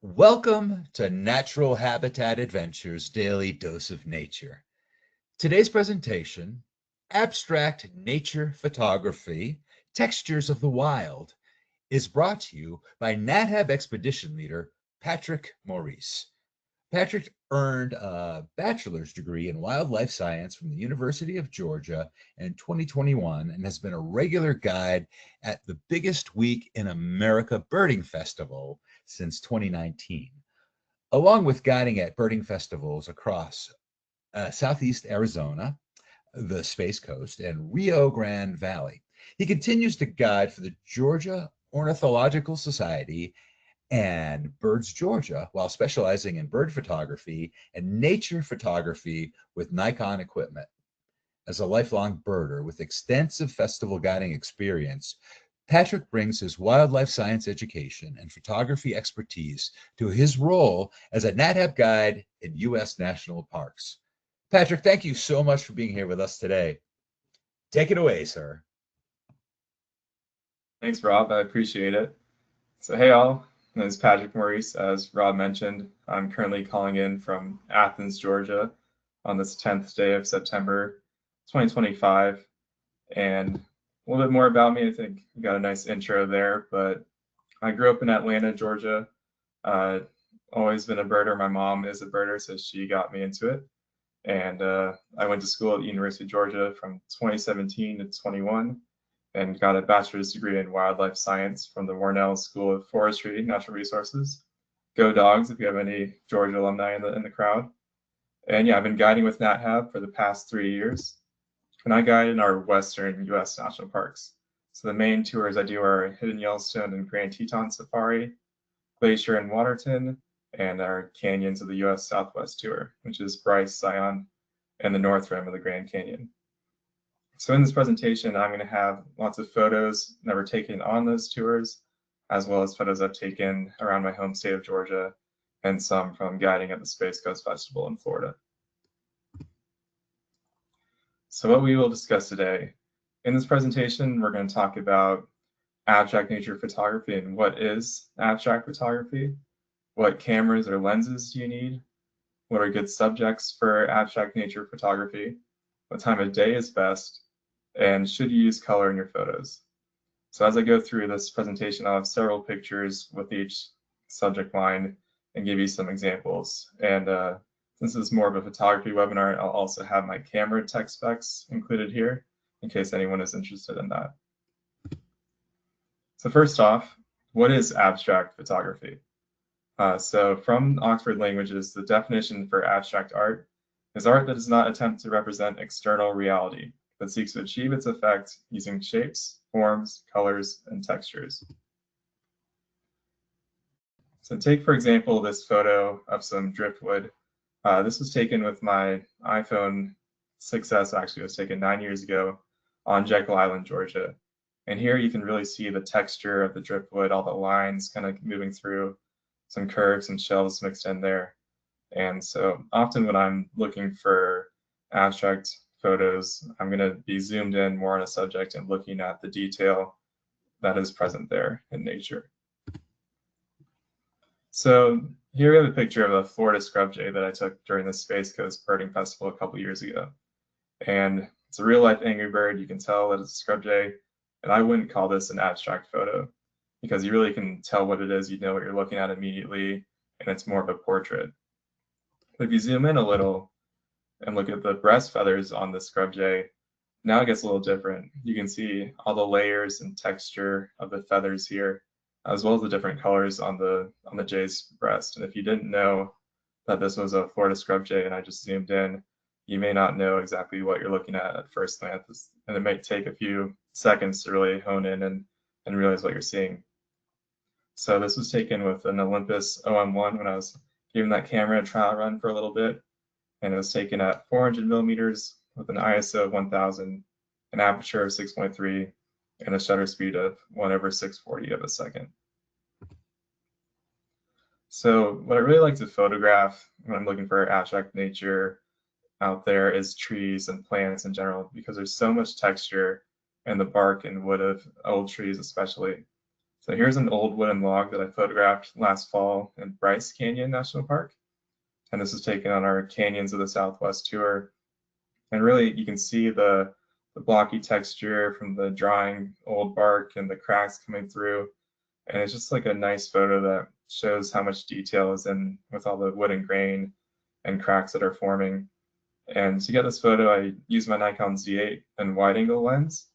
Welcome to Natural Habitat Adventures Daily Dose of Nature. Today's presentation, Abstract Nature Photography, Textures of the Wild, is brought to you by NatHab Expedition Leader Patrick Maurice. Patrick earned a bachelor's degree in wildlife science from the University of Georgia in 2021 and has been a regular guide at the biggest week in America birding festival since 2019, along with guiding at birding festivals across Southeast Arizona, the Space Coast, and Rio Grande Valley. He continues to guide for the Georgia Ornithological Society and Birds Georgia while specializing in bird photography and nature photography with Nikon equipment. As a lifelong birder with extensive festival guiding experience, Patrick brings his wildlife science education and photography expertise to his role as a NatHab guide in U.S. national parks. Patrick, thank you so much for being here with us today. Take it away, sir. Thanks, Rob. I appreciate it. So, hey all, my name is Patrick Maurice. As Rob mentioned, I'm currently calling in from Athens, Georgia on this 10th day of September 2025. And a little bit more about me. I think you got a nice intro there, but I grew up in Atlanta, Georgia. Always been a birder. My mom is a birder, so she got me into it. And I went to school at the University of Georgia from 2017 to 21 and got a bachelor's degree in wildlife science from the Warnell School of Forestry and Natural Resources. Go Dogs, if you have any Georgia alumni in the crowd. And yeah, I've been guiding with NatHab for the past 3 years. And I guide in our western U.S. national parks. So the main tours I do are Hidden Yellowstone and Grand Teton Safari, Glacier and Waterton, and our Canyons of the U.S. Southwest Tour, which is Bryce, Zion, and the North Rim of the Grand Canyon. So in this presentation, I'm going to have lots of photos that were taken on those tours, as well as photos I've taken around my home state of Georgia, and some from guiding at the Space Coast Festival in Florida. So what we will discuss today, in this presentation, we're going to talk about abstract nature photography and what is abstract photography, what cameras or lenses do you need, what are good subjects for abstract nature photography, what time of day is best, and should you use color in your photos. So as I go through this presentation, I'll have several pictures with each subject line and give you some examples. And since this is more of a photography webinar, I'll also have my camera tech specs included here in case anyone is interested in that. So first off, what is abstract photography? So from Oxford Languages, the definition for abstract art is art that does not attempt to represent external reality, but seeks to achieve its effect using shapes, forms, colors, and textures. So take, for example, this photo of some driftwood. This was taken with my iPhone 6S, actually. It was taken 9 years ago on Jekyll Island, Georgia. And here you can really see the texture of the driftwood, all the lines kind of moving through, some curves and shells mixed in there. And so often when I'm looking for abstract photos, I'm going to be zoomed in more on a subject and looking at the detail that is present there in nature. So here we have a picture of a Florida scrub jay that I took during the Space Coast Birding Festival a couple years ago. And it's a real life angry bird. You can tell that it's a scrub jay. And I wouldn't call this an abstract photo because you really can tell what it is. You know what you're looking at immediately, and it's more of a portrait. But if you zoom in a little and look at the breast feathers on the scrub jay, now it gets a little different. You can see all the layers and texture of the feathers here, as well as the different colors on the jay's breast. And if you didn't know that this was a Florida scrub jay and I just zoomed in, you may not know exactly what you're looking at first glance, and it might take a few seconds to really hone in and realize what you're seeing. So this was taken with an Olympus OM1 when I was giving that camera a trial run for a little bit, and it was taken at 400 millimeters with an ISO of 1000, an aperture of 6.3, and a shutter speed of 1/640 of a second. So what I really like to photograph when I'm looking for abstract nature out there is trees and plants in general, because there's so much texture in the bark and wood of old trees especially. So here's an old wooden log that I photographed last fall in Bryce Canyon National Park. And this was taken on our Canyons of the Southwest tour. And really, you can see the blocky texture from the drying old bark and the cracks coming through. And it's just like a nice photo that shows how much detail is in with all the wooden grain and cracks that are forming. And to get this photo, I used my Nikon Z8 and wide angle lens,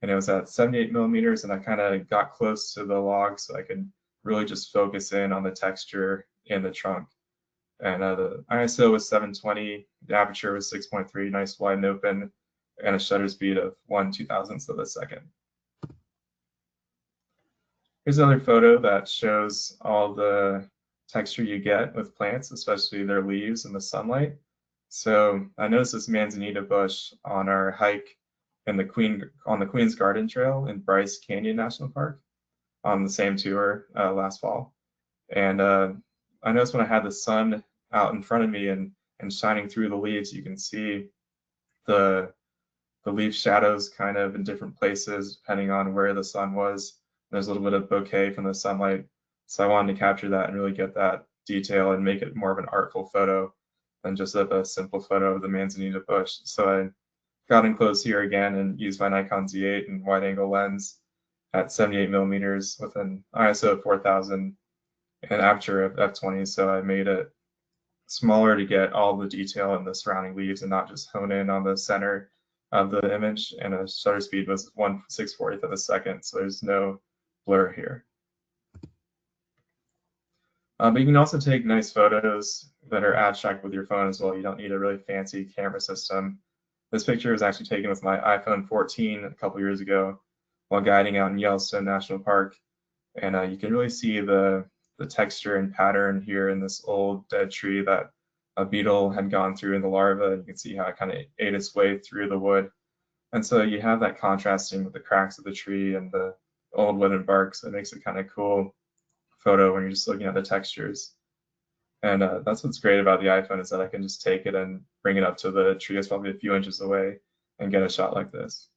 and it was at 78 millimeters, and I kind of got close to the log so I could really just focus in on the texture in the trunk. And the ISO was 720, the aperture was 6.3, nice wide and open, and a shutter speed of 1/2000th of a second. Here's another photo that shows all the texture you get with plants, especially their leaves in the sunlight. So I noticed this manzanita bush on our hike in the Queen's Garden Trail in Bryce Canyon National Park on the same tour last fall. And I noticed when I had the sun out in front of me and shining through the leaves, you can see the leaf shadows kind of in different places depending on where the sun was. There's a little bit of bokeh from the sunlight. So I wanted to capture that and really get that detail and make it more of an artful photo than just a simple photo of the manzanita bush. So I got in close here again and used my Nikon Z8 and wide angle lens at 78 millimeters with an ISO of 4000 and aperture of f20. So I made it smaller to get all the detail in the surrounding leaves and not just hone in on the center of the image. And the shutter speed was 1/640th of a second. So there's no blur here. But you can also take nice photos that are abstract with your phone as well. You don't need a really fancy camera system. This picture was actually taken with my iPhone 14 a couple years ago while guiding out in Yellowstone National Park. And you can really see the texture and pattern here in this old dead tree that a beetle had gone through in the larva. And you can see how it kind of ate its way through the wood. And so you have that contrasting with the cracks of the tree and the old wooden bark. So it makes it kind of cool photo when you're just looking at the textures. And that's what's great about the iPhone is that I can just take it and bring it up to the tree that's probably a few inches away and get a shot like this.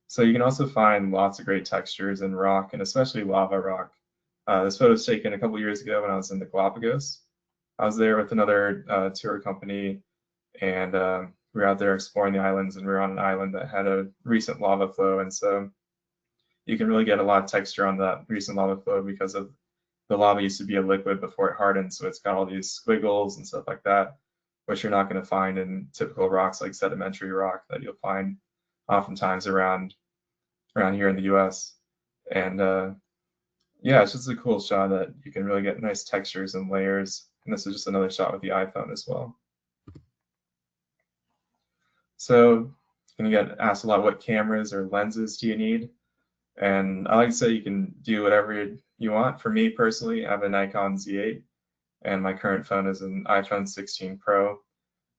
So you can also find lots of great textures in rock and especially lava rock. This photo was taken a couple years ago when I was in the Galapagos. I was there with another tour company, and we were out there exploring the islands, and we were on an island that had a recent lava flow. And so you can really get a lot of texture on that recent lava flow because of the lava used to be a liquid before it hardened. So it's got all these squiggles and stuff like that, which you're not going to find in typical rocks like sedimentary rock that you'll find oftentimes around here in the US. And yeah, it's just a cool shot that you can really get nice textures and layers. And this is just another shot with the iPhone as well. So you're going to get asked a lot, what cameras or lenses do you need? And I like to say you can do whatever you want. For me personally, I have a Nikon Z8 and my current phone is an iPhone 16 Pro.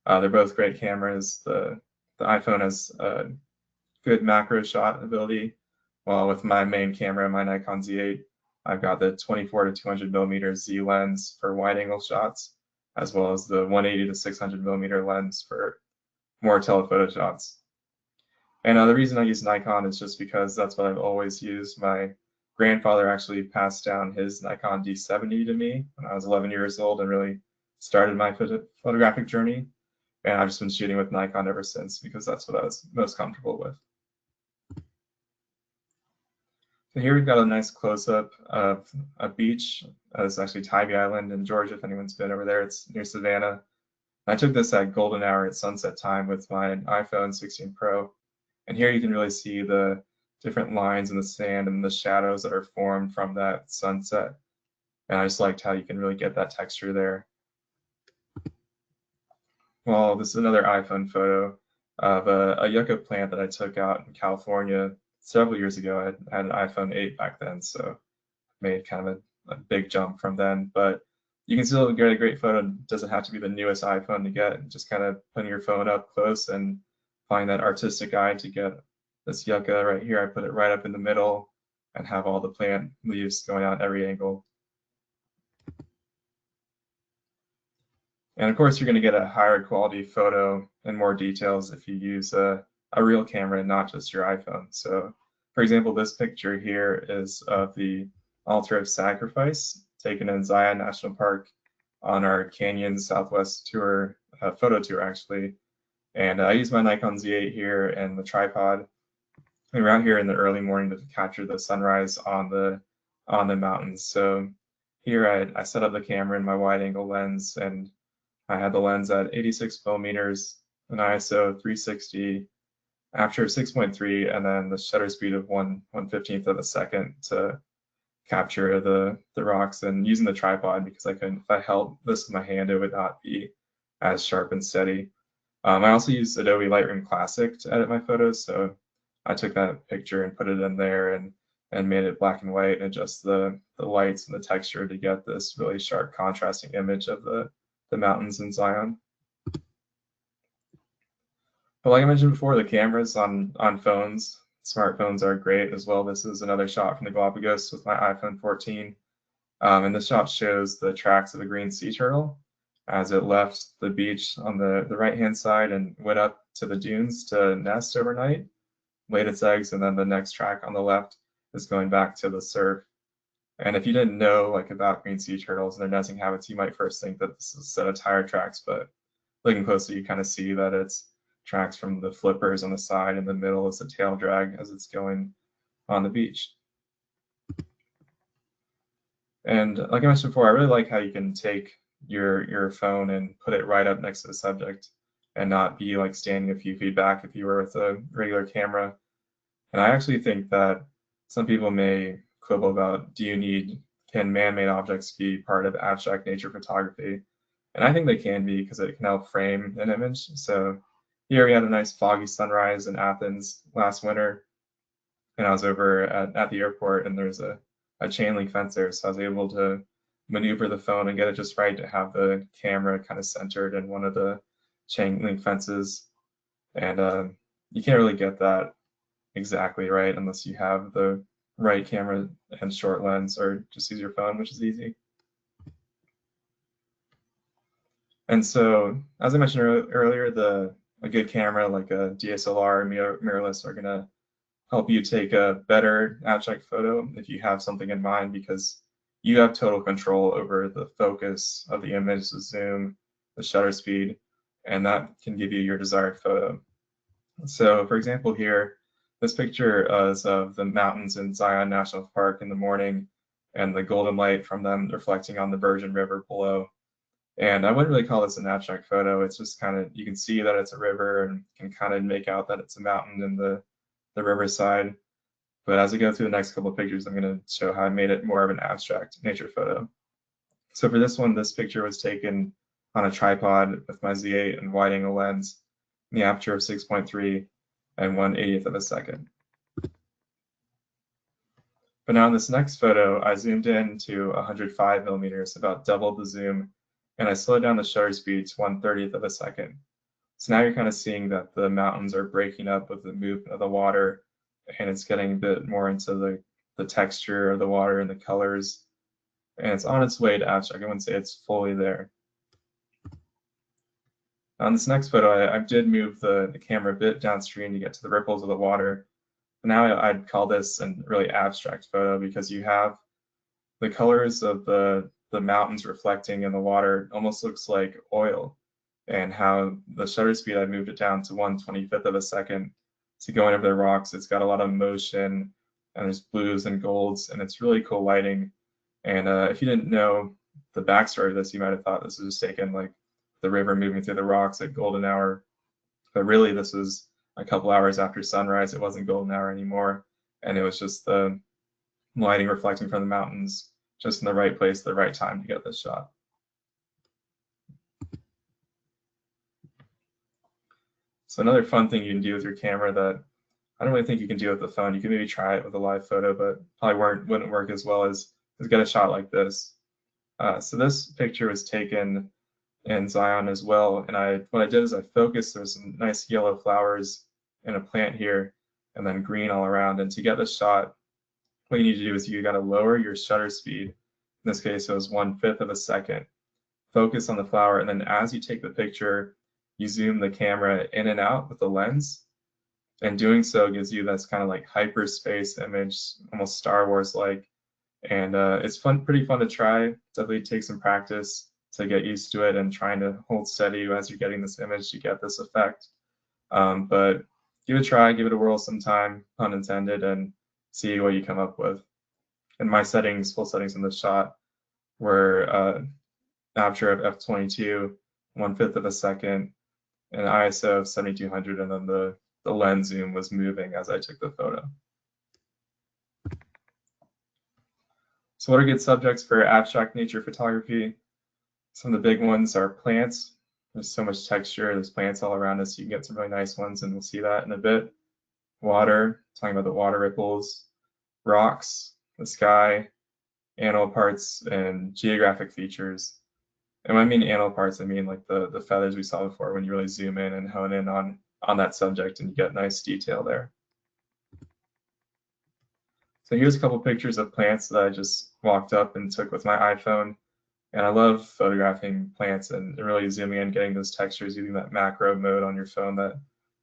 They're both great cameras. The iPhone has good macro shot ability, while with my main camera, my Nikon Z8, I've got the 24 to 200 millimeter Z lens for wide angle shots, as well as the 180 to 600 millimeter lens for more telephoto shots. And the reason I use Nikon is just because that's what I've always used. My grandfather actually passed down his Nikon D70 to me when I was 11 years old and really started my photographic journey. And I've just been shooting with Nikon ever since because that's what I was most comfortable with. So here we've got a nice close-up of a beach. It's actually Tybee Island in Georgia, if anyone's been over there. It's near Savannah. I took this at golden hour at sunset time with my iPhone 16 Pro. And here you can really see the different lines in the sand and the shadows that are formed from that sunset. And I just liked how you can really get that texture there. Well, this is another iPhone photo of a yucca plant that I took out in California several years ago. I had an iPhone 8 back then, so made kind of a big jump from then. But you can still get a great photo. It doesn't have to be the newest iPhone to get. Just kind of putting your phone up close and find that artistic eye to get this yucca right here. I put it right up in the middle and have all the plant leaves going out at every angle. And of course, you're going to get a higher quality photo and more details if you use a real camera and not just your iPhone. So For example, this picture here is of the altar of sacrifice taken in Zion National Park on our Canyon Southwest tour, photo tour actually. And I use my Nikon Z8 here and the tripod. And we're out here in the early morning to capture the sunrise on the mountains. So here I set up the camera in my wide angle lens, and I had the lens at 86 millimeters, an ISO 360, aperture of 6.3, and then the shutter speed of 1/15th of a second to capture the rocks, and using the tripod because I couldn't, if I held this in my hand, it would not be as sharp and steady. I also used Adobe Lightroom Classic to edit my photos, so I took that picture and put it in there and made it black and white and adjust the lights and the texture to get this really sharp contrasting image of the mountains in Zion. But like I mentioned before, the cameras on phones, smartphones are great as well. This is another shot from the Galapagos with my iPhone 14. And this shot shows the tracks of a green sea turtle as it left the beach on the right-hand side and went up to the dunes to nest overnight, laid its eggs, and then the next track on the left is going back to the surf. And if you didn't know like about green sea turtles and their nesting habits, you might first think that this is a set of tire tracks, but looking closely, you kind of see that it's tracks from the flippers on the side. In the middle is a tail drag as it's going on the beach. And like I mentioned before, I really like how you can take your phone and put it right up next to the subject and not be like standing a few feet back if you were with a regular camera. And I actually think that some people may quibble about, can man-made objects be part of abstract nature photography? And I think they can be, because it can help frame an image. So here we had a nice foggy sunrise in Athens last winter, and I was over at the airport, and there's a chain link fence there, so I was able to maneuver the phone and get it just right to have the camera kind of centered in one of the chain link fences. And you can't really get that exactly right unless you have the right camera and short lens, or just use your phone, which is easy. And so, as I mentioned earlier, a good camera like a DSLR mirrorless are going to help you take a better abstract photo if you have something in mind, because you have total control over the focus of the image, the zoom, the shutter speed, and that can give you your desired photo. So for example here, this picture is of the mountains in Zion National Park in the morning and the golden light from them reflecting on the Virgin River below. And I wouldn't really call this an abstract photo. It's just kind of, you can see that it's a river and can kind of make out that it's a mountain in the riverside. But as I go through the next couple of pictures, I'm going to show how I made it more of an abstract nature photo. So for this one, this picture was taken on a tripod with my Z8 and wide angle lens, in the aperture of 6.3 and 1/80th of a second. But now in this next photo, I zoomed in to 105 millimeters, about double the zoom, and I slowed down the shutter speed to 1/30th of a second. So now you're kind of seeing that the mountains are breaking up with the movement of the water, and it's getting a bit more into the texture of the water and the colors, and it's on its way to abstract. I wouldn't say it's fully there. On this next photo, I did move the camera a bit downstream to get to the ripples of the water. But now I'd call this a really abstract photo, because you have the colors of the mountains reflecting in the water. Almost looks like oil, and how the shutter speed, I moved it down to 1/25th of a second to going over the rocks. It's got a lot of motion, and there's blues and golds, and it's really cool lighting. And if you didn't know the backstory of this, you might have thought this was just taken like the river moving through the rocks at golden hour. But really, this was a couple hours after sunrise. It wasn't golden hour anymore, and it was just the lighting reflecting from the mountains, just in the right place at the right time to get this shot. So another fun thing you can do with your camera that I don't really think you can do with the phone, you can maybe try it with a live photo, but probably wouldn't work as well as get a shot like this. So this picture was taken in Zion as well, and what I did is I focused. There's some nice yellow flowers in a plant here, and then green all around. And to get this shot, what you need to do is you got to lower your shutter speed. In this case, it was 1/5 of a second. Focus on the flower, and then as you take the picture, you zoom the camera in and out with the lens, And doing so gives you this kind of like hyperspace image, almost Star Wars-like. And it's pretty fun to try. Definitely take some practice to get used to it and trying to hold steady as you're getting this image to get this effect. But give it a try, give it a whirl sometime, pun intended, and see what you come up with. And my settings, full settings in the shot, were aperture of f/22, 1/5 of a second, an ISO of 7200, and then the lens zoom was moving as I took the photo. So what are good subjects for abstract nature photography? Some of the big ones are plants. There's so much texture, there's plants all around us, you can get some really nice ones, and we'll see that in a bit. Water, talking about the water ripples, rocks, the sky, animal parts, and geographic features. And when I mean animal parts, I mean like the feathers we saw before, when you really zoom in and hone in on that subject and you get nice detail there. So here's a couple pictures of plants that I just walked up and took with my iPhone. And I love photographing plants and really zooming in, getting those textures using that macro mode on your phone that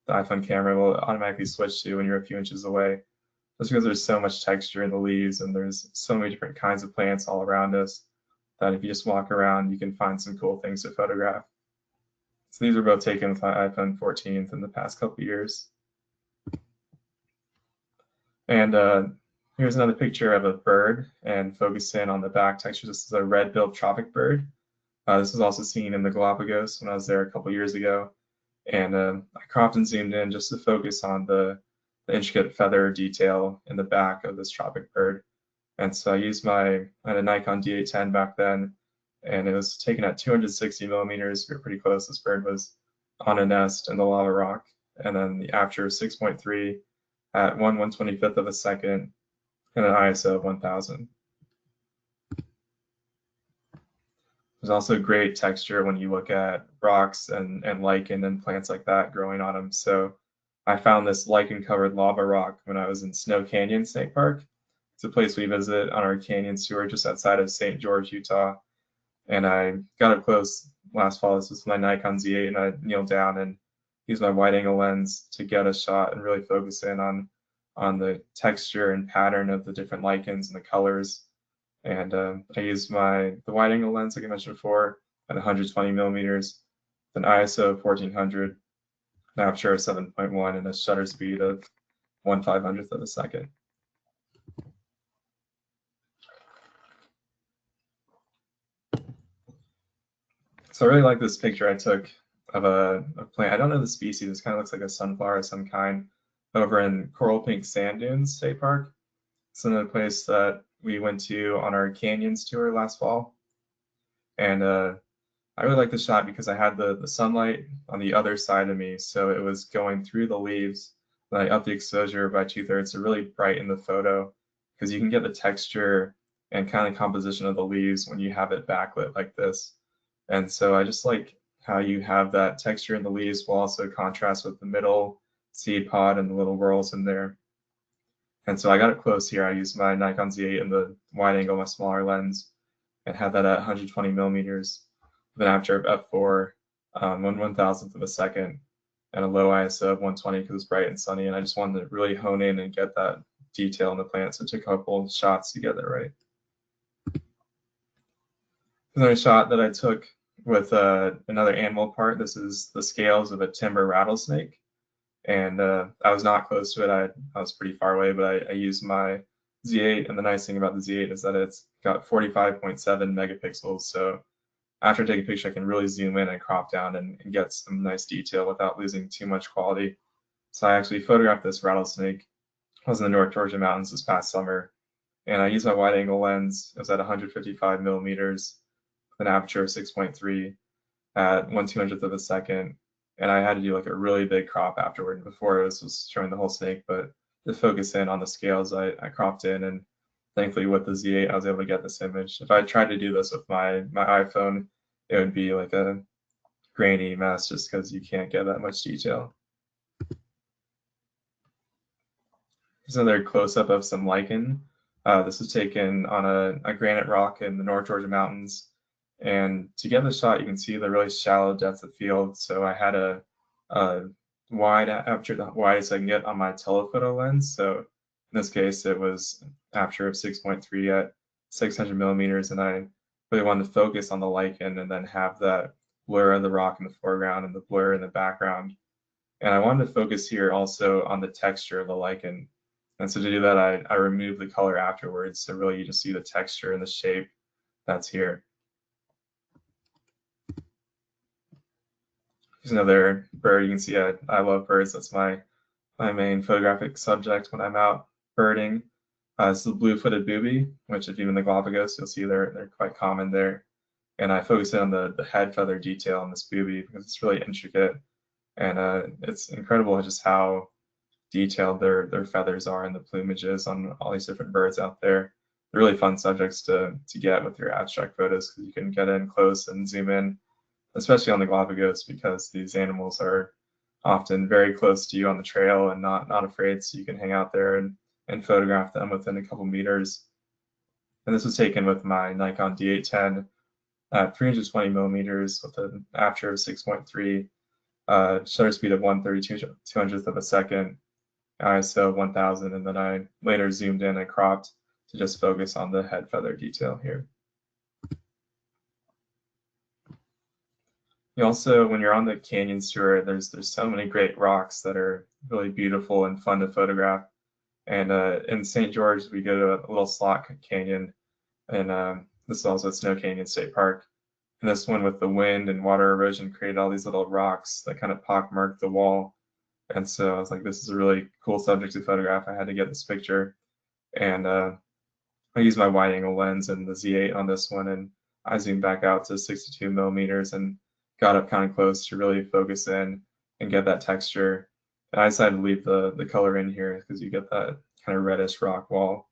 the iPhone camera will automatically switch to when you're a few inches away. Just because there's so much texture in the leaves and there's so many different kinds of plants all around us that if you just walk around, you can find some cool things to photograph. So these were both taken with my iPhone 14 in the past couple years. And here's another picture of a bird, and focus in on the back texture. This is a red-billed tropic bird. This was also seen in the Galapagos when I was there a couple years ago. And I cropped and zoomed in just to focus on the intricate feather detail in the back of this tropic bird. And so I had a Nikon D810 back then, and it was taken at 260 millimeters. We were pretty close. This bird was on a nest in the lava rock. And then the aperture 6.3 at 1/125th of a second, and an ISO of 1000. There's also great texture when you look at rocks and lichen and plants like that growing on them. So I found this lichen-covered lava rock when I was in Snow Canyon State Park. It's a place we visit on our canyon tour just outside of St. George, Utah. And I got up close last fall. This was my Nikon Z8, and I kneeled down and used my wide-angle lens to get a shot and really focus in on the texture and pattern of the different lichens and the colors. And I used the wide-angle lens, like I mentioned before, at 120 millimeters, with an ISO of 1400, an aperture of 7.1, and a shutter speed of 1/500th of a second. So I really like this picture I took of a plant. I don't know the species. This kind of looks like a sunflower of some kind, over in Coral Pink Sand Dunes State Park. It's another place that we went to on our canyons tour last fall. And I really like the shot because I had the sunlight on the other side of me, so it was going through the leaves. Then I upped the exposure by 2/3 to really brighten the photo, because you can get the texture and kind of composition of the leaves when you have it backlit like this. And so I just like how you have that texture in the leaves while also contrast with the middle seed pod and the little whorls in there. And so I got it close here. I used my Nikon Z8 and the wide angle, my smaller lens, and had that at 120 millimeters with an aperture of f4, 1/1000th of a second, and a low ISO of 120 because it's bright and sunny. And I just wanted to really hone in and get that detail in the plant. So it took a couple shots to get it right. Another shot that I took with another animal part. This is the scales of a timber rattlesnake. And I was not close to it. I was pretty far away, but I used my Z8, and the nice thing about the Z8 is that it's got 45.7 megapixels. So after I take a picture, I can really zoom in and crop down and get some nice detail without losing too much quality. So I actually photographed this rattlesnake. I was in the North Georgia mountains this past summer, and I used my wide angle lens. It was at 155 millimeters with an aperture of 6.3 at 1/200th of a second. And I had to do like a really big crop afterward. Before, it was showing the whole snake, but to focus in on the scales, I cropped in, and thankfully with the Z8, I was able to get this image. If I tried to do this with my iPhone, it would be like a grainy mess just because you can't get that much detail. Here's another close-up of some lichen. This was taken on a granite rock in the North Georgia mountains. And to get the shot, you can see the really shallow depth of field. So I had a wide aperture, the widest I can get on my telephoto lens. So in this case, it was aperture of 6.3 at 600 millimeters, and I really wanted to focus on the lichen and then have that blur of the rock in the foreground and the blur in the background. And I wanted to focus here also on the texture of the lichen. And so to do that, I removed the color afterwards. So really you just see the texture and the shape that's here. Here's another bird. You can see I love birds. That's my main photographic subject when I'm out birding. It's the blue-footed booby, which if you're in the Galapagos, you'll see they're quite common there. And I focus in on the head feather detail on this booby because it's really intricate. And it's incredible just how detailed their feathers are and the plumages on all these different birds out there. They're really fun subjects to get with your abstract photos because you can get in close and zoom in, especially on the Galapagos, because these animals are often very close to you on the trail and not afraid, so you can hang out there and photograph them within a couple meters. And this was taken with my Nikon D810 at 320 millimeters with an aperture of 6.3, shutter speed of 1/3200th of a second, ISO 1000, and then I later zoomed in and cropped to just focus on the head feather detail here. You also, when you're on the canyons tour, there's so many great rocks that are really beautiful and fun to photograph. And in St. George, we go to a little slot canyon, and this is also Snow Canyon State Park. And this one, with the wind and water erosion, created all these little rocks that kind of pockmarked the wall. And so I was like, this is a really cool subject to photograph. I had to get this picture. And I used my wide angle lens and the Z8 on this one, and I zoomed back out to 62 millimeters and got up kind of close to really focus in and get that texture. And I decided to leave the color in here because you get that kind of reddish rock wall.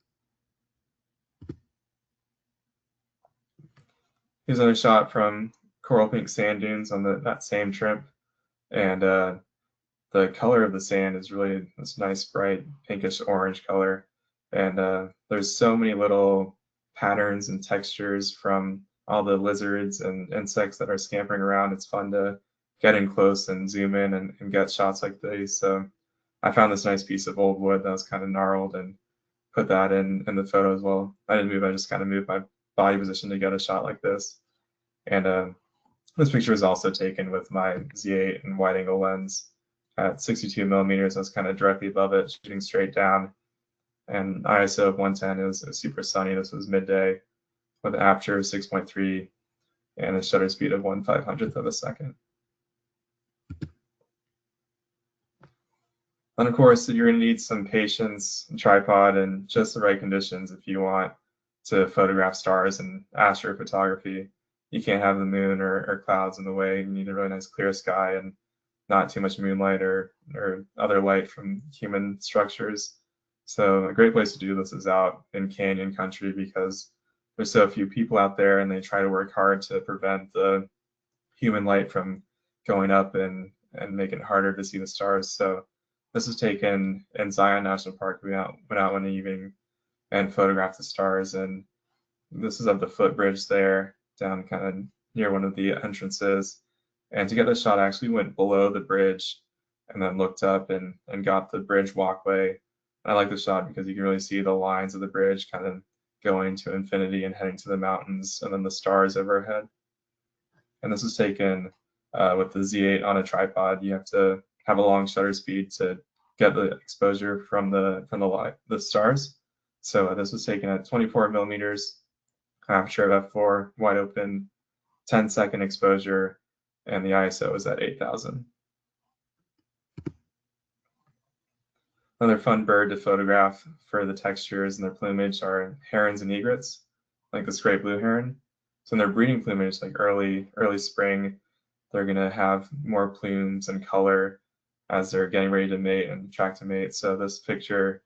Here's another shot from coral pink sand dunes on that same trip. And the color of the sand is really this nice bright pinkish orange color. And there's so many little patterns and textures from all the lizards and insects that are scampering around. It's fun to get in close and zoom in and get shots like these. So I found this nice piece of old wood that was kind of gnarled and put that in the photo as well. I didn't move, I just kind of moved my body position to get a shot like this. And this picture was also taken with my Z8 and wide angle lens at 62 millimeters. I was kind of directly above it, shooting straight down. And ISO of 110, it was super sunny. This was midday with an aperture of 6.3 and a shutter speed of 1/500th of a second. And of course, you're going to need some patience, and tripod, and just the right conditions if you want to photograph stars and astrophotography. You can't have the moon or clouds in the way. You need a really nice clear sky and not too much moonlight or other light from human structures. So a great place to do this is out in canyon country because there's so few people out there, and they try to work hard to prevent the human light from going up and making it harder to see the stars. So this was taken in Zion National Park. We went out one evening and photographed the stars, and this is of the footbridge there down kind of near one of the entrances. And to get this shot, I actually went below the bridge and then looked up and got the bridge walkway. And I like the shot because you can really see the lines of the bridge kind of going to infinity and heading to the mountains, and then the stars overhead. And this was taken with the Z8 on a tripod. You have to have a long shutter speed to get the exposure from the stars. So this was taken at 24 millimeters, aperture of f4, wide open, 10-second exposure, and the ISO is at 8,000. Another fun bird to photograph for the textures and their plumage are herons and egrets, like the gray blue heron. So in their breeding plumage, like early spring, they're going to have more plumes and color as they're getting ready to mate and attract a mate. So this picture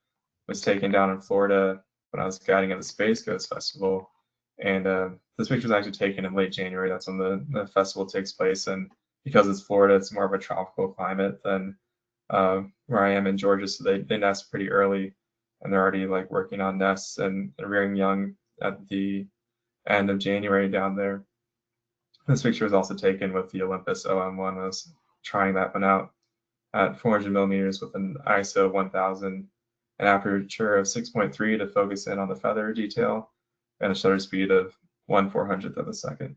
was taken down in Florida when I was guiding at the Space Coast Festival. And this picture was actually taken in late January. That's when the festival takes place. And because it's Florida, it's more of a tropical climate than where I am in Georgia. So they nest pretty early, and they're already like working on nests and rearing young at the end of January down there. This picture was also taken with the Olympus OM1. I was trying that one out. at 400 millimeters with an ISO 1000, an aperture of 6.3 to focus in on the feather detail, and a shutter speed of 1/400th of a second.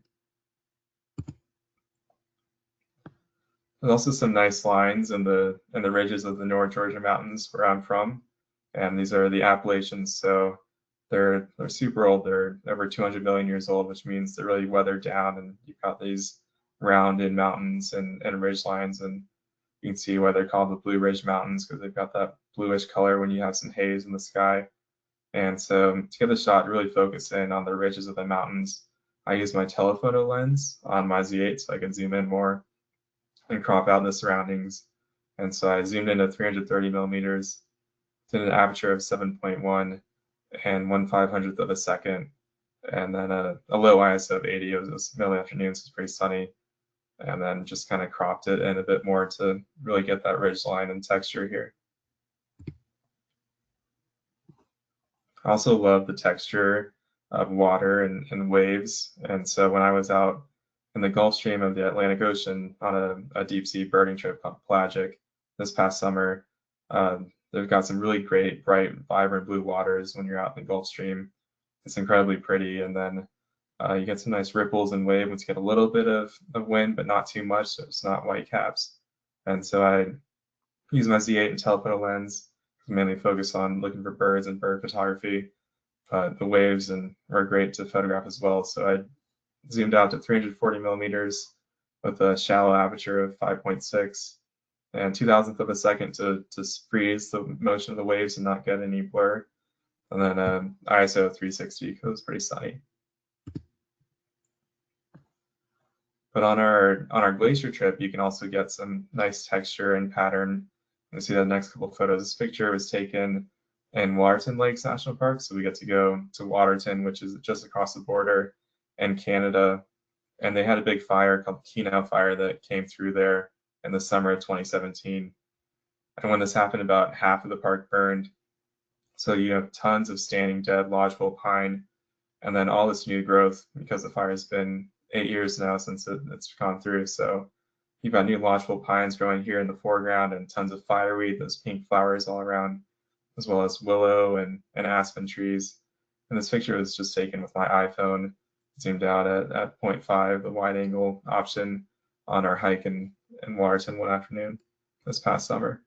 There's also some nice lines in the ridges of the North Georgia mountains where I'm from, and these are the Appalachians. So they're super old. They're over 200 million years old, which means they're really weathered down. And you've got these rounded mountains and ridge lines, and you can see why they're called the Blue Ridge Mountains, because they've got that bluish color when you have some haze in the sky. And so to get the shot, really focus in on the ridges of the mountains, I use my telephoto lens on my Z8 so I can zoom in more and crop out the surroundings. And so I zoomed in at 330 millimeters, did an aperture of 7.1 and 1/500th of a second, and then a low ISO of 80. It was middle of the afternoon, so it's pretty sunny. And then just kind of cropped it in a bit more to really get that ridge line and texture here. I also love the texture of water and waves. And so when I was out in the Gulf Stream of the Atlantic Ocean on a deep sea birding trip called Pelagic this past summer, they've got some really great, bright, vibrant blue waters when you're out in the Gulf Stream. It's incredibly pretty. And then you get some nice ripples and waves once you get a little bit of wind, but not too much, so it's not white caps. And so I use my Z8 and telephoto lens to mainly focus on looking for birds and bird photography. But the waves are great to photograph as well. So I zoomed out to 340 millimeters with a shallow aperture of 5.6 and 2,000th of a second to freeze the motion of the waves and not get any blur. And then ISO 360 because it was pretty sunny. But on our glacier trip, you can also get some nice texture and pattern. You see the next couple of photos. This picture was taken in Waterton Lakes National Park. So we get to go to Waterton, which is just across the border in Canada. And they had a big fire called the Kenow Fire that came through there in the summer of 2017. And when this happened, about half of the park burned. So you have tons of standing dead lodgepole pine, and then all this new growth because the fire has been 8 years now since it's gone through. So you've got new lodgepole pines growing here in the foreground and tons of fireweed, those pink flowers all around, as well as willow and aspen trees. And this picture was just taken with my iPhone, zoomed out at 0.5, the wide angle option on our hike in Waterton one afternoon this past summer.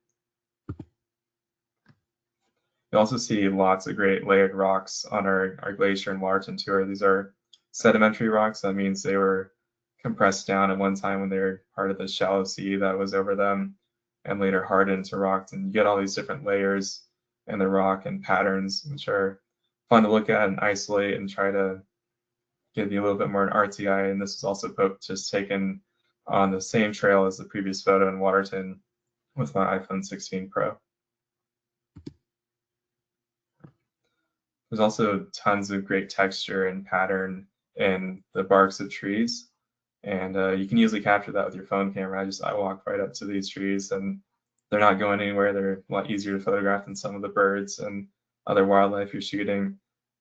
You also see lots of great layered rocks on our glacier and Waterton tour. These are sedimentary rocks. That means they were compressed down at one time when they were part of the shallow sea that was over them and later hardened to rocks. And you get all these different layers in the rock and patterns, which are fun to look at and isolate and try to give you a little bit more an artsy eye. And this is also just taken on the same trail as the previous photo in Waterton with my iPhone 16 Pro. There's also tons of great texture and pattern in the barks of trees. And you can easily capture that with your phone camera. I walk right up to these trees and they're not going anywhere. They're a lot easier to photograph than some of the birds and other wildlife you're shooting.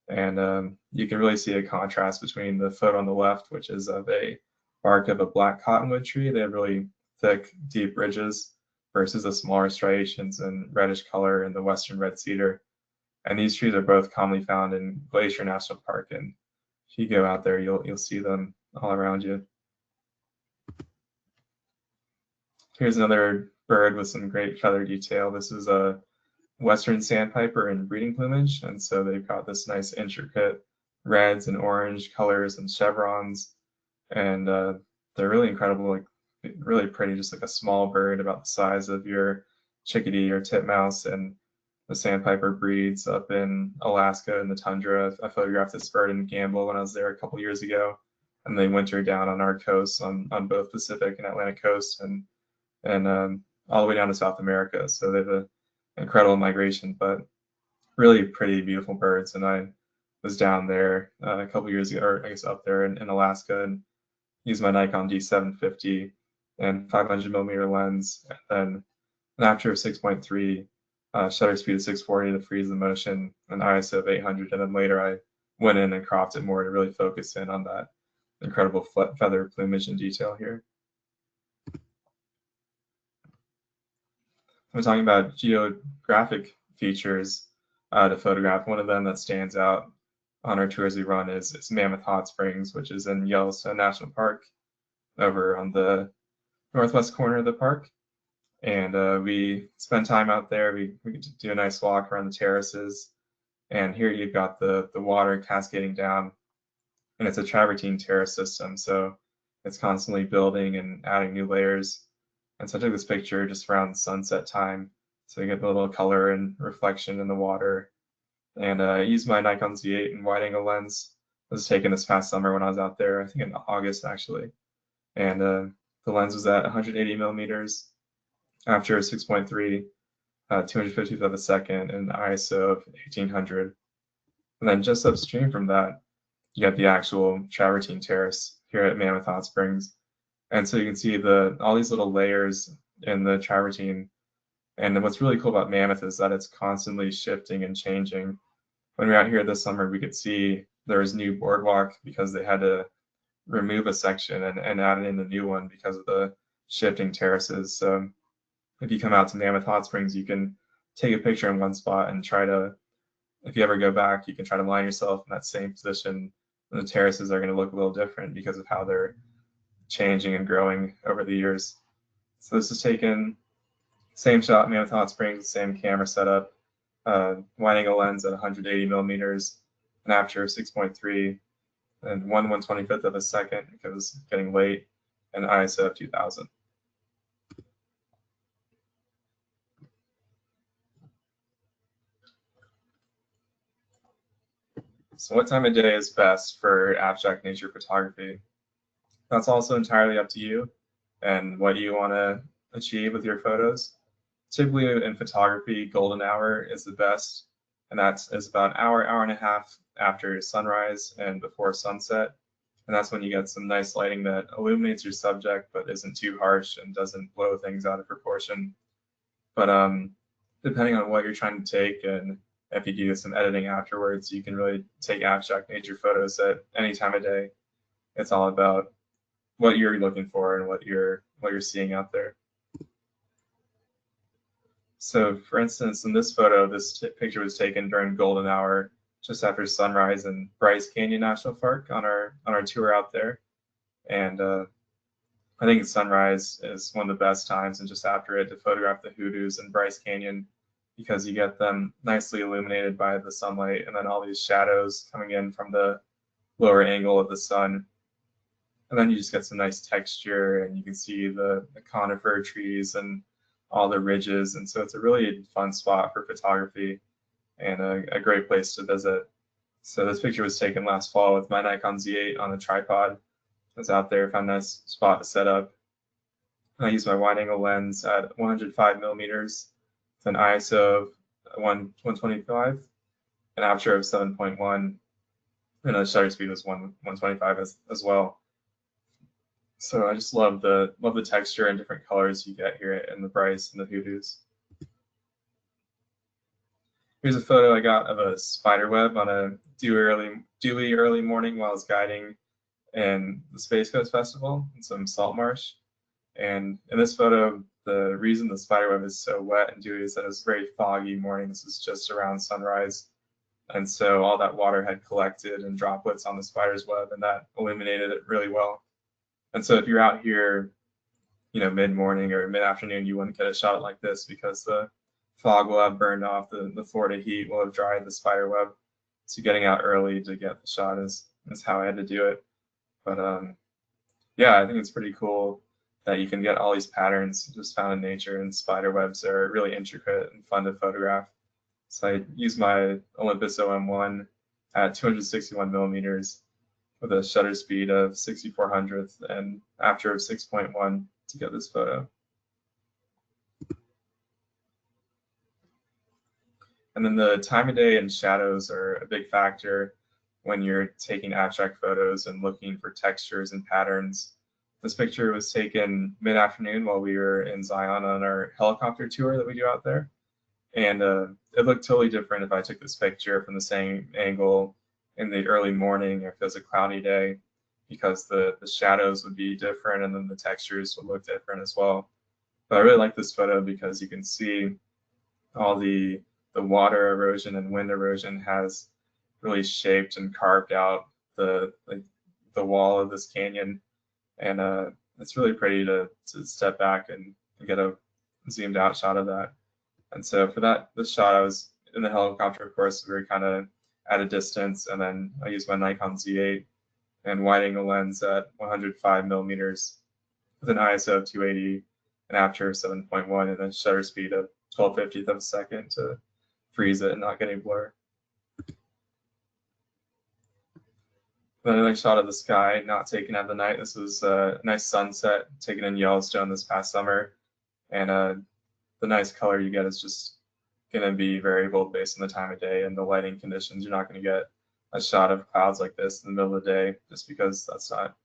And you can really see a contrast between the photo on the left, which is of a bark of a black cottonwood tree. They have really thick, deep ridges versus the smaller striations and reddish color in the western red cedar. And these trees are both commonly found in Glacier National Park. And if you go out there, you'll see them all around you. Here's another bird with some great feather detail. This is a western sandpiper in breeding plumage. And so they've got this nice intricate reds and orange colors and chevrons. And they're really incredible, like really pretty, just like a small bird about the size of your chickadee or titmouse. And the sandpiper breeds up in Alaska in the tundra. I photographed this bird in Gamble when I was there a couple years ago, and they winter down on our coasts on both Pacific and Atlantic coast and all the way down to South America. So they have an incredible migration, but really pretty, beautiful birds. And I was down there a couple years ago, or I guess up there in Alaska, and used my Nikon D750 and 500 millimeter lens, and then an aperture of 6.3. Shutter speed of 640 to freeze the motion, an ISO of 800, and then later I went in and cropped it more to really focus in on that incredible feather plumage and detail here. we're talking about geographic features to photograph. One of them that stands out on our tours we run is Mammoth Hot Springs, which is in Yellowstone National Park over on the northwest corner of the park. And we spend time out there. We get to do a nice walk around the terraces. And here you've got the water cascading down, and it's a travertine terrace system. So it's constantly building and adding new layers. And so I took this picture just around sunset time, so you get the little color and reflection in the water. And I used my Nikon Z8 and wide angle lens. It was taken this past summer when I was out there, I think in August actually. And the lens was at 180 millimeters after 6.3, 250th of a second, and an ISO of 1800. And then just upstream from that, you got the actual travertine terrace here at Mammoth Hot Springs. And so you can see all these little layers in the travertine. And what's really cool about Mammoth is that it's constantly shifting and changing. When we were out here this summer, we could see there was new boardwalk because they had to remove a section and add in a new one because of the shifting terraces. So if you come out to Mammoth Hot Springs, you can take a picture in one spot and try to, if you ever go back, you can try to line yourself in that same position. And the terraces are going to look a little different because of how they're changing and growing over the years. So this is taken, same shot, Mammoth Hot Springs, same camera setup, wide angle lens at 180 millimeters, an aperture of 6.3, and 1/125th of a second because it's getting late, and ISO of 2000. So what time of day is best for abstract nature photography? That's also entirely up to you and what you want to achieve with your photos. Typically in photography, golden hour is the best, and that's about an hour, hour and a half after sunrise and before sunset. And that's when you get some nice lighting that illuminates your subject but isn't too harsh and doesn't blow things out of proportion. But depending on what you're trying to take, and if you do some editing afterwards, you can really take abstract nature photos at any time of day. It's all about what you're looking for and what you're seeing out there. So for instance, in this photo, this picture was taken during golden hour, just after sunrise in Bryce Canyon National Park on our tour out there. And I think sunrise is one of the best times, and just after it, to photograph the hoodoos in Bryce Canyon, because you get them nicely illuminated by the sunlight and then all these shadows coming in from the lower angle of the sun. And then you just get some nice texture, and you can see the conifer trees and all the ridges. And so it's a really fun spot for photography and a great place to visit. So this picture was taken last fall with my Nikon Z8 on a tripod. I was out there, found a nice spot to set up. I used my wide angle lens at 105 millimeters with an ISO of 125, an aperture of 7.1, and the shutter speed was 125 as well. So I just love the texture and different colors you get here in the Bryce and the hoodoos. Here's a photo I got of a spider web on a dewy early morning while I was guiding in the Space Coast Festival in some salt marsh. And in this photo, the reason the spider web is so wet and dewy is that it's a very foggy morning. This is just around sunrise. And so all that water had collected in droplets on the spider's web, and that illuminated it really well. And so if you're out here, mid-morning or mid-afternoon, you wouldn't get a shot like this because the fog will have burned off, the Florida heat will have dried the spider web. So getting out early to get the shot is how I had to do it. But yeah, I think it's pretty cool that you can get all these patterns just found in nature, and spider webs are really intricate and fun to photograph. So I used my Olympus OM1 at 261 millimeters with a shutter speed of 6400th and aperture of 6.1 to get this photo. And then the time of day and shadows are a big factor when you're taking abstract photos and looking for textures and patterns. This picture was taken mid-afternoon while we were in Zion on our helicopter tour that we do out there. And it looked totally different if I took this picture from the same angle in the early morning or if it was a cloudy day, because the shadows would be different and then the textures would look different as well. But I really like this photo because you can see all the water erosion and wind erosion has really shaped and carved out the wall of this canyon, and it's really pretty to step back and get a zoomed out shot of that. And so for this shot, I was in the helicopter, of course. We were kind of at a distance, and then I used my Nikon Z8 and wide angle lens at 105 millimeters with an ISO of 280, an aperture of 7.1, and a shutter speed of 12/50th of a second to freeze it and not get any blur. Then a shot of the sky, not taken at the night. This was a nice sunset taken in Yellowstone this past summer, and the nice color you get is just going to be variable based on the time of day and the lighting conditions. You're not going to get a shot of clouds like this in the middle of the day, just because that's not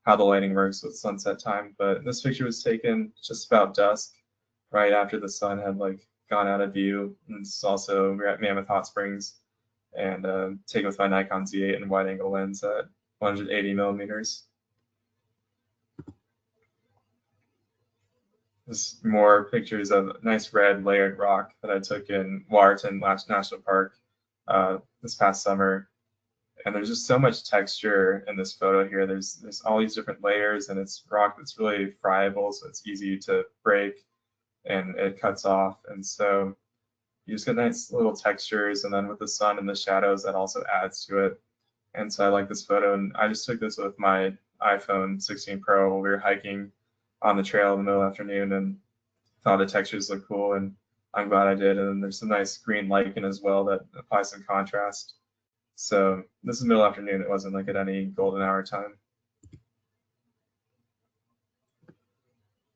how the lighting works with sunset time. But this picture was taken just about dusk, right after the sun had gone out of view. And it's also, we're at Mammoth Hot Springs, and taken with my Nikon Z8 and wide angle lens at 180 millimeters. There's more pictures of nice red layered rock that I took in Waterton National Park this past summer. And there's just so much texture in this photo here. There's all these different layers, and it's rock that's really friable, so it's easy to break and it cuts off. And so you just get nice little textures, and then with the sun and the shadows, that also adds to it. And so I like this photo, and I just took this with my iPhone 16 Pro while we were hiking on the trail in the middle of the afternoon, and thought the textures look cool, and I'm glad I did. And then there's some nice green lichen as well that applies some contrast. So this is middle afternoon. It wasn't at any golden hour time.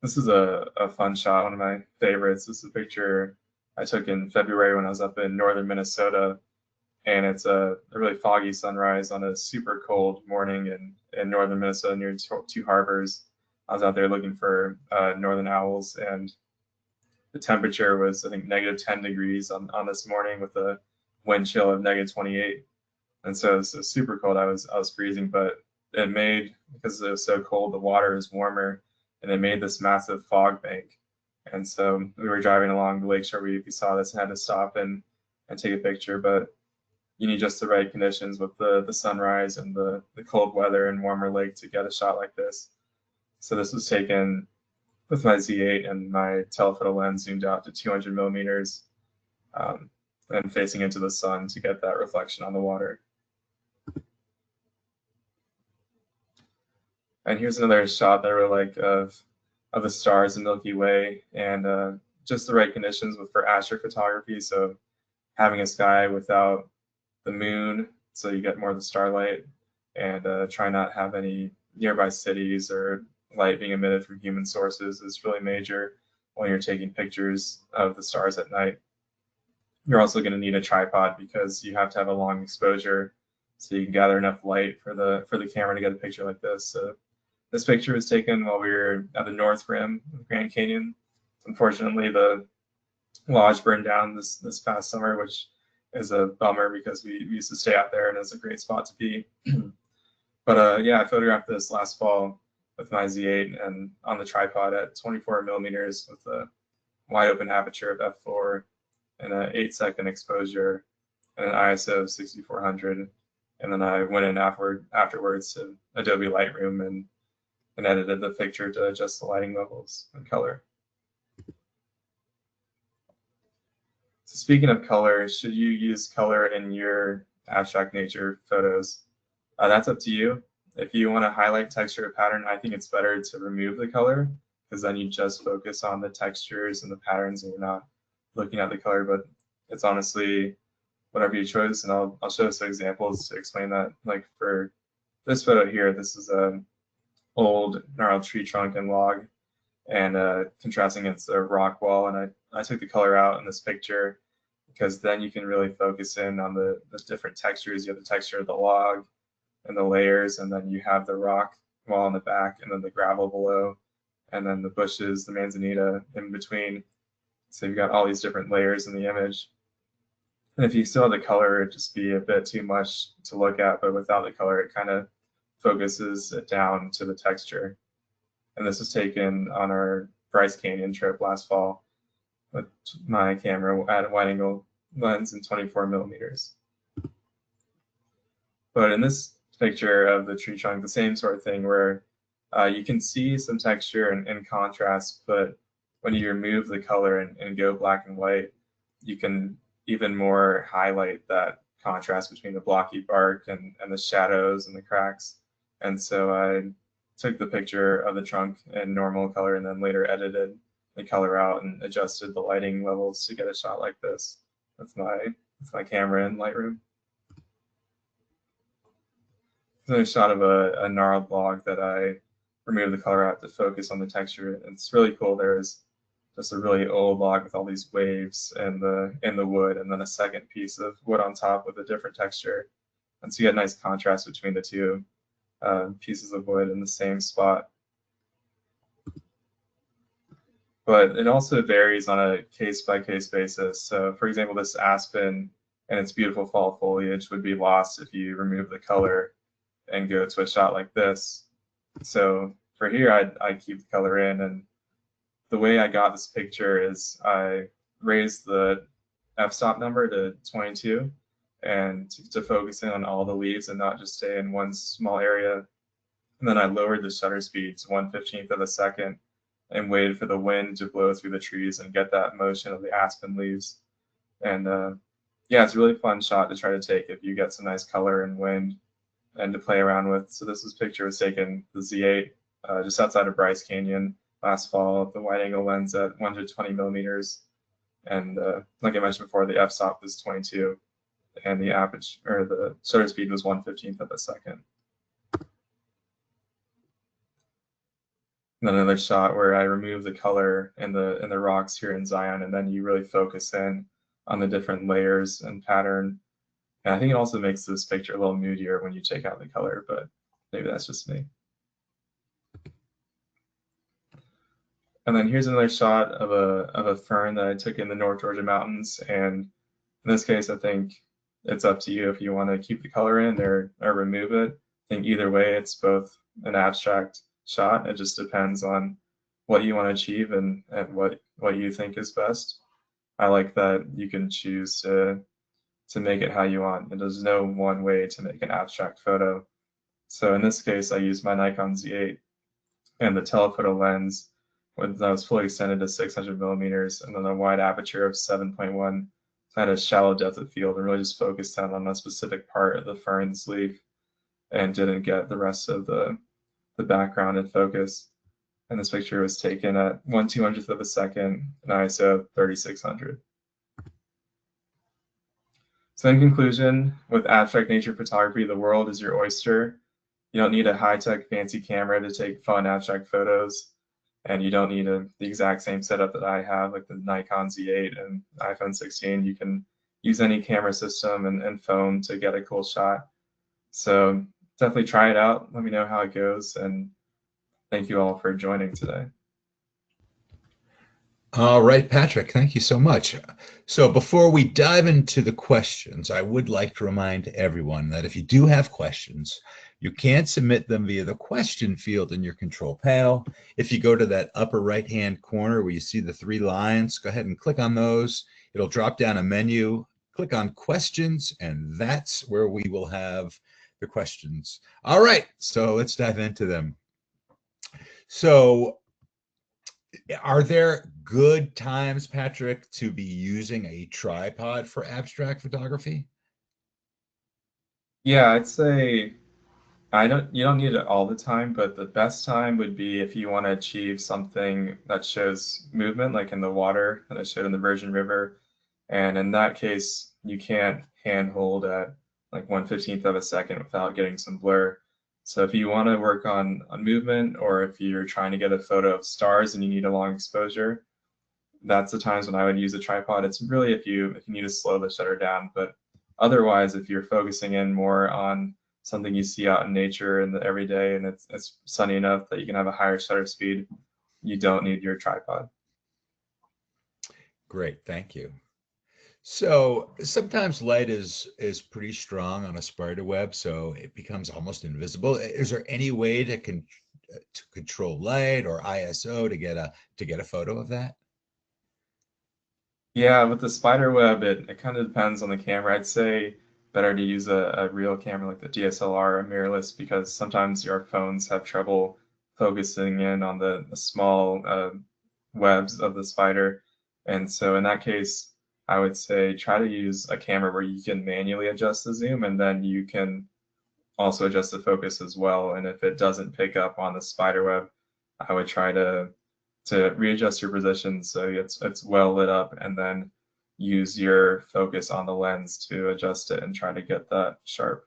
This is a fun shot, one of my favorites. This is a picture I took in February when I was up in northern Minnesota, and it's a really foggy sunrise on a super cold morning in northern Minnesota near two harbors. I was out there looking for northern owls, and the temperature was, I think, -10 degrees on this morning with a wind chill of -28. And so it was super cold. I was freezing, but it made, because it was so cold, the water is warmer, and it made this massive fog bank. And so we were driving along the lakeshore. We saw this and had to stop and take a picture. But you need just the right conditions with the sunrise and the cold weather and warmer lake to get a shot like this. So this was taken with my Z8 and my telephoto lens zoomed out to 200 millimeters and facing into the sun to get that reflection on the water. And here's another shot that I really like of the stars in Milky Way, and just the right conditions for astrophotography. So having a sky without the moon, so you get more of the starlight, and try not have any nearby cities or light being emitted from human sources is really major when you're taking pictures of the stars at night. You're also going to need a tripod because you have to have a long exposure so you can gather enough light for the camera to get a picture like this. So this picture was taken while we were at the north rim of Grand Canyon. Unfortunately, the lodge burned down this past summer, which is a bummer because we used to stay out there and it's a great spot to be. But yeah, I photographed this last fall with my Z8 and on the tripod at 24 millimeters with a wide open aperture of f4 and an 8-second exposure and an ISO of 6400. And then I went in afterwards to Adobe Lightroom and edited the picture to adjust the lighting levels and color. So speaking of color, should you use color in your abstract nature photos? That's up to you. If you want to highlight texture or pattern, I think it's better to remove the color because then you just focus on the textures and the patterns and you're not looking at the color. But it's honestly whatever you choose, and I'll show some examples to explain that. Like for this photo here, this is a old gnarled tree trunk and log, and contrasting against a rock wall. And I took the color out in this picture because then you can really focus in on the different textures. You have the texture of the log and the layers, and then you have the rock wall in the back, and then the gravel below, and then the bushes, the manzanita in between. So you've got all these different layers in the image. And if you still have the color, it'd just be a bit too much to look at, but without the color, it kind of focuses it down to the texture. And this was taken on our Bryce Canyon trip last fall with my camera at a wide angle lens in 24 millimeters. But in this picture of the tree trunk, the same sort of thing where you can see some texture and contrast, but when you remove the color and go black and white, you can even more highlight that contrast between the blocky bark and the shadows and the cracks. And so I took the picture of the trunk in normal color and then later edited the color out and adjusted the lighting levels to get a shot like this. That's my camera in Lightroom. Another shot of a gnarled log that I removed the color out to focus on the texture. It's really cool. There's just a really old log with all these waves in the wood, and then a second piece of wood on top with a different texture. And so you get a nice contrast between the two pieces of wood in the same spot. But it also varies on a case-by-case basis. So for example, this aspen and its beautiful fall foliage would be lost if you remove the color and go to a shot like this. So for here, I keep the color in, and the way I got this picture is I raised the f-stop number to 22 and to focus in on all the leaves and not just stay in one small area. And then I lowered the shutter speed to 1/15 of a second and waited for the wind to blow through the trees and get that motion of the aspen leaves. And yeah, it's a really fun shot to try to take if you get some nice color and wind and to play around with. So this picture was taken the Z8 just outside of Bryce Canyon last fall with the wide angle lens at 120 millimeters. And like I mentioned before, the f-stop was 22 and the aperture or the shutter speed was 1/15 of a second. And then another shot where I remove the color in the rocks here in Zion, and then you really focus in on the different layers and pattern. And I think it also makes this picture a little moodier when you take out the color, but maybe that's just me. And then here's another shot of a fern that I took in the North Georgia mountains. And in this case, I think it's up to you if you want to keep the color in or remove it. I think either way, it's both an abstract shot. It just depends on what you want to achieve and what you think is best. I like that you can choose to make it how you want. And there's no one way to make an abstract photo. So in this case, I used my Nikon Z8 and the telephoto lens that was fully extended to 600 millimeters and then a wide aperture of 7.1. So I had a shallow depth of field and really just focused in on a specific part of the fern's leaf and didn't get the rest of the background in focus. And this picture was taken at 1/200th of a second and ISO 3600. So in conclusion, with abstract nature photography, the world is your oyster. You don't need a high-tech fancy camera to take fun abstract photos, and you don't need the exact same setup that I have, like the Nikon Z8 and iPhone 16. You can use any camera system and phone to get a cool shot. So definitely try it out. Let me know how it goes, and thank you all for joining today. All right, Patrick, thank you so much. So before we dive into the questions, I would like to remind everyone that if you do have questions, you can submit them via the question field in your control panel. If you go to that upper right-hand corner where you see the 3 lines, go ahead and click on those. It'll drop down a menu, click on questions, and that's where we will have the questions. All right, so let's dive into them. So are there good times, Patrick, to be using a tripod for abstract photography? Yeah, I'd say you don't need it all the time, but the best time would be if you want to achieve something that shows movement, like in the water that I showed in the Virgin River. And in that case, you can't handhold at like 1/15th of a second without getting some blur. So if you want to work on movement, or if you're trying to get a photo of stars and you need a long exposure, that's the times when I would use a tripod. It's really if you need to slow the shutter down, but otherwise, if you're focusing in more on something you see out in nature in the everyday and it's sunny enough that you can have a higher shutter speed, you don't need your tripod. Great, thank you. So sometimes light is pretty strong on a spider web, so it becomes almost invisible. Is there any way to to control light or ISO to get a photo of that? Yeah, with the spider web, it kind of depends on the camera. I'd say better to use a real camera like the DSLR or mirrorless, because sometimes your phones have trouble focusing in on the small webs of the spider. And so in that case, I would say try to use a camera where you can manually adjust the zoom, and then you can also adjust the focus as well. And if it doesn't pick up on the spider web, I would try to readjust your position so it's well lit up, and then use your focus on the lens to adjust it and try to get that sharp.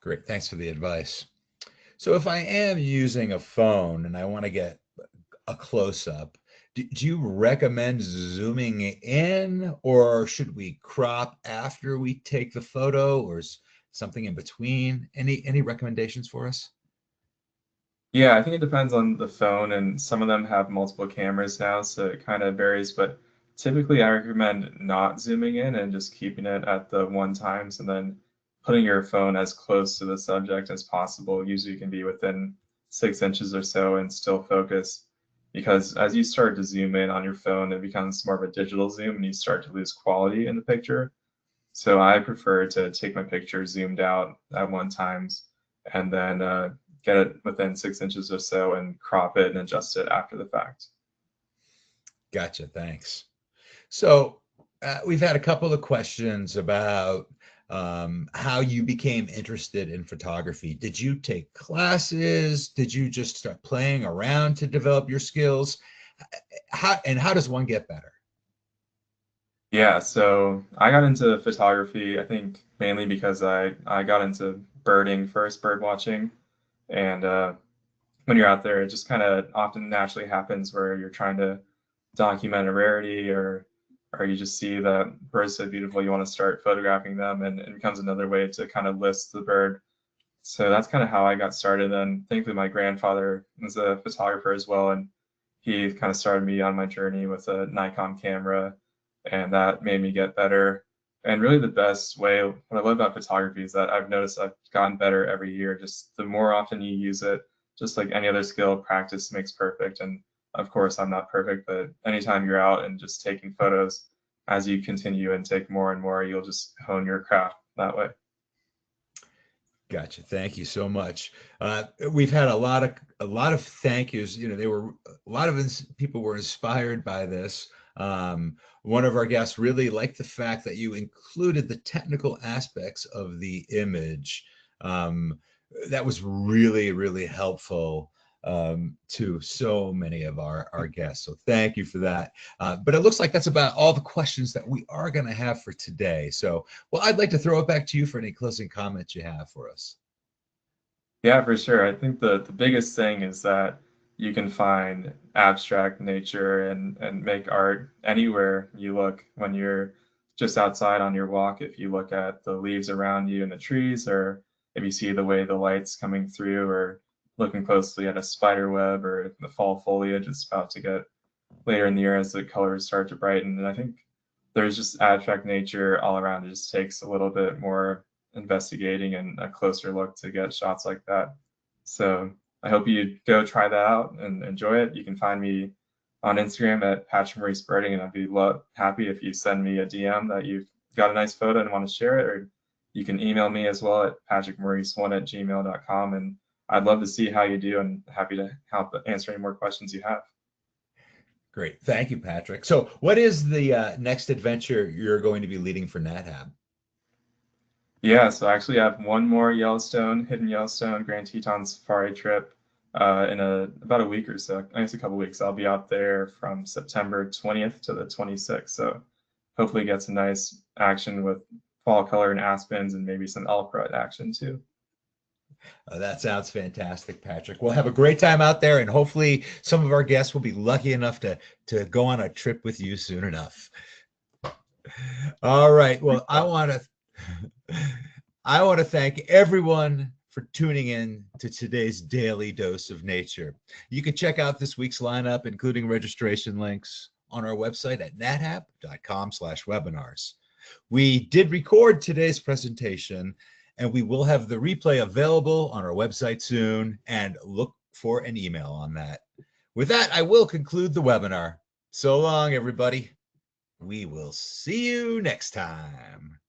Great, thanks for the advice. So if I am using a phone and I want to get a close-up, do you recommend zooming in, or should we crop after we take the photo, or something in between? Any recommendations for us? Yeah, I think it depends on the phone, and some of them have multiple cameras now, so it kind of varies. But typically, I recommend not zooming in and just keeping it at the one times, and then putting your phone as close to the subject as possible. Usually, you can be within 6 inches or so and still focus, because as you start to zoom in on your phone, it becomes more of a digital zoom, and you start to lose quality in the picture. So I prefer to take my picture zoomed out at one times, and then get it within 6 inches or so and crop it and adjust it after the fact. Gotcha, thanks. So we've had a couple of questions about how you became interested in photography. Did you take classes? Did you just start playing around to develop your skills? How does one get better? Yeah, so I got into photography, I think mainly because I got into birding first, bird watching. And when you're out there, it just kind of often naturally happens where you're trying to document a rarity, or you just see that bird's so beautiful you want to start photographing them, and it becomes another way to kind of list the bird. So that's kind of how I got started. And thankfully, my grandfather was a photographer as well, and he kind of started me on my journey with a Nikon camera, and that made me get better. And really, the best way, what I love about photography is that I've noticed I've gotten better every year. Just the more often you use it, just like any other skill, practice makes perfect. And of course, I'm not perfect, but anytime you're out and just taking photos, as you continue and take more and more, you'll just hone your craft that way. Gotcha. Thank you so much. We've had a lot of thank yous. They were a lot of people were inspired by this. One of our guests really liked the fact that you included the technical aspects of the image. That was really, really helpful to so many of our guests. So thank you for that. But it looks like that's about all the questions that we are going to have for today. So, well, I'd like to throw it back to you for any closing comments you have for us. Yeah, for sure. I think the biggest thing is that you can find abstract nature and make art anywhere you look. When you're just outside on your walk, if you look at the leaves around you and the trees, or if you see the way the light's coming through, or looking closely at a spider web, or the fall foliage is about to get later in the year as the colors start to brighten. And I think there's just abstract nature all around. It just takes a little bit more investigating and a closer look to get shots like that. So I hope you go try that out and enjoy it. You can find me on Instagram at Patrick Maurice Birding, and I'd be happy if you send me a DM that you've got a nice photo and want to share it, or you can email me as well at patrickmaurice1@gmail.com, and I'd love to see how you do, and happy to help answer any more questions you have. Great. Thank you, Patrick. So what is the next adventure you're going to be leading for NatHab? Yeah, so I actually have one more Hidden Yellowstone Grand Teton safari trip in about a week or so. I guess a couple weeks. I'll be out there from September 20th to the 26th. So hopefully get some nice action with fall color and aspens, and maybe some elk rut action too. That sounds fantastic, Patrick. We'll have a great time out there, and hopefully some of our guests will be lucky enough to go on a trip with you soon enough. All right. Well, I want to thank everyone for tuning in to today's Daily Dose of Nature. You can check out this week's lineup, including registration links, on our website at nathab.com/webinars. We did record today's presentation, and we will have the replay available on our website soon, and look for an email on that. With that, I will conclude the webinar. So long, everybody. We will see you next time.